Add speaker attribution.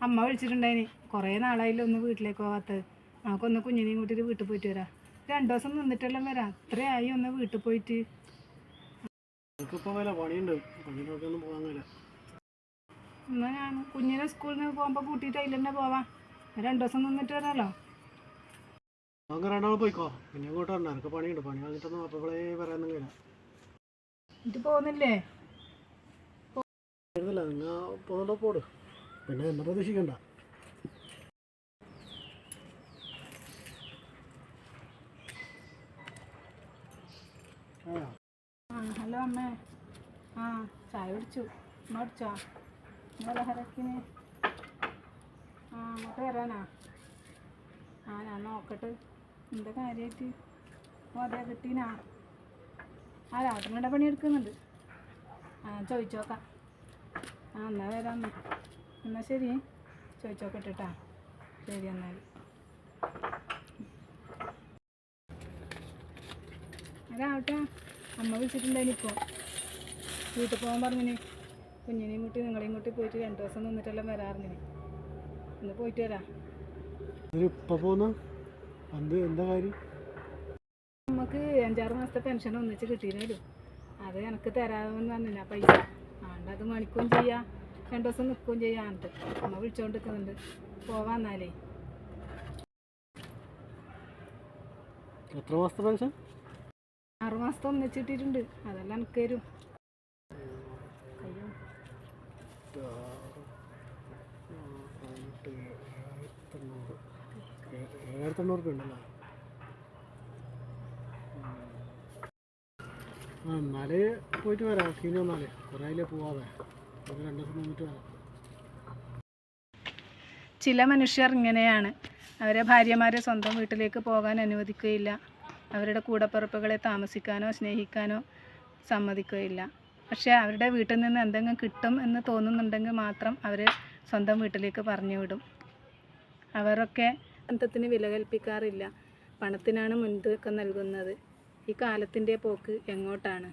Speaker 1: അമ്മ വിളിച്ചിട്ടുണ്ടായിന് കുറേ നാളായില്ല ഒന്ന് വീട്ടിലേക്ക് പോകാത്തത്. നമുക്കൊന്ന് കുഞ്ഞിനെയും കൂട്ടിയിട്ട് വീട്ടിൽ പോയിട്ട് വരാം. 2 ദിവസം നിന്നിട്ടെല്ലാം വരാം. അത്രയായി ഒന്ന് വീട്ടിൽ പോയിട്ട്. എന്നാൽ ഞാൻ കുഞ്ഞിനെ സ്കൂളിൽ നിന്ന് പോകുമ്പോൾ കൂട്ടിയിട്ട് അതിൽ തന്നെ പോവാം. 2 ദിവസം നിന്നിട്ട് വരാമല്ലോ.
Speaker 2: പോയിക്കോ, പിന്നെ ഇങ്ങോട്ട് വരണം. എനിക്ക് പണിയുണ്ട്. പണി വന്നിട്ടൊന്നും അപ്പോഴേ പറയാനൊന്നും കഴിയില്ല.
Speaker 1: എന്നിട്ട് പോകുന്നില്ലേ?
Speaker 2: നിങ്ങൾ പോകുന്നുണ്ടോ പോട്, പിന്നെ എന്നെ പ്രതീക്ഷിക്കണ്ട.
Speaker 1: ഹലോ അമ്മേ. ചായ കുടിച്ചു. അമ്മ കുടിച്ചോ? പലഹാരത്തിന് അങ്ങോട്ട് വരാനാ? ഞാൻ നോക്കട്ടെ. എന്താ കാര്യമായിട്ട്? അതെ കിട്ടീനാ? രാത്രിയുടെ പണി എടുക്കുന്നുണ്ട്. ചോദിച്ചോക്കാം. എന്നാൽ വരാം. എന്നാൽ ശരി, ചോദിച്ചോക്കട്ടെ കേട്ടാ. ശരി എന്നാൽ. അതാവട്ടെ. അമ്മ വിളിച്ചിട്ടുണ്ടായിന് ഇപ്പോൾ. വീട്ടിൽ പോകാൻ പറഞ്ഞിന്. കുഞ്ഞിനെയും കൂട്ടി നിങ്ങളെയും കൂട്ടി പോയിട്ട് 2 ദിവസം നിന്നിട്ടെല്ലാം വരാറിഞ്ഞിന്. ഒന്ന് പോയിട്ട് വരാം. നമുക്ക് 5-6 മാസത്തെ പെൻഷൻ ഒന്നിച്ച് കിട്ടിയില്ലല്ലോ. അത് എനിക്ക് തരാമെന്ന് പറഞ്ഞില്ല പൈസ. അതുകൊണ്ട് അത് മണിക്കുകയും ചെയ്യാം, 2 ദിവസം നിൽക്കുകയും ചെയ്യാം. എന്നിട്ട് അമ്മ വിളിച്ചുകൊണ്ട് നിൽക്കുന്നുണ്ട്. പോവാന്നാലേ.
Speaker 2: എത്ര മാസത്തെ പെൻഷൻ?
Speaker 1: 6 മാസത്തെ ഒന്നിച്ച് കിട്ടിയിട്ടുണ്ട്. അതെല്ലാം എനിക്ക് തരും.
Speaker 2: എന്നാല് പോയിട്ട് വരാം. ഇനി വന്നാലേ കുറേ അതിലേ പോവാതെ 2 ദിവസം നിന്നിട്ട് വരാം.
Speaker 1: ചില മനുഷ്യർ ഇങ്ങനെയാണ്. അവരെ ഭാര്യമാരെ സ്വന്തം വീട്ടിലേക്ക് പോകാൻ അനുവദിക്കുകയില്ല. അവരുടെ കൂടപ്പിറപ്പുകളെ താമസിക്കാനോ സ്നേഹിക്കാനോ സമ്മതിക്കുകയില്ല. പക്ഷേ അവരുടെ വീട്ടിൽ നിന്ന് എന്തെങ്കിലും കിട്ടും എന്ന് തോന്നുന്നുണ്ടെങ്കിൽ മാത്രം അവർ സ്വന്തം വീട്ടിലേക്ക് പറഞ്ഞു വിടും. അവരൊക്കെ ബന്ധത്തിന് വില കൽപ്പിക്കാറില്ല. പണത്തിനാണ് മുൻതൂക്കം നൽകുന്നത്. ഈ കാലത്തിൻ്റെ പോക്ക് എങ്ങോട്ടാണ്?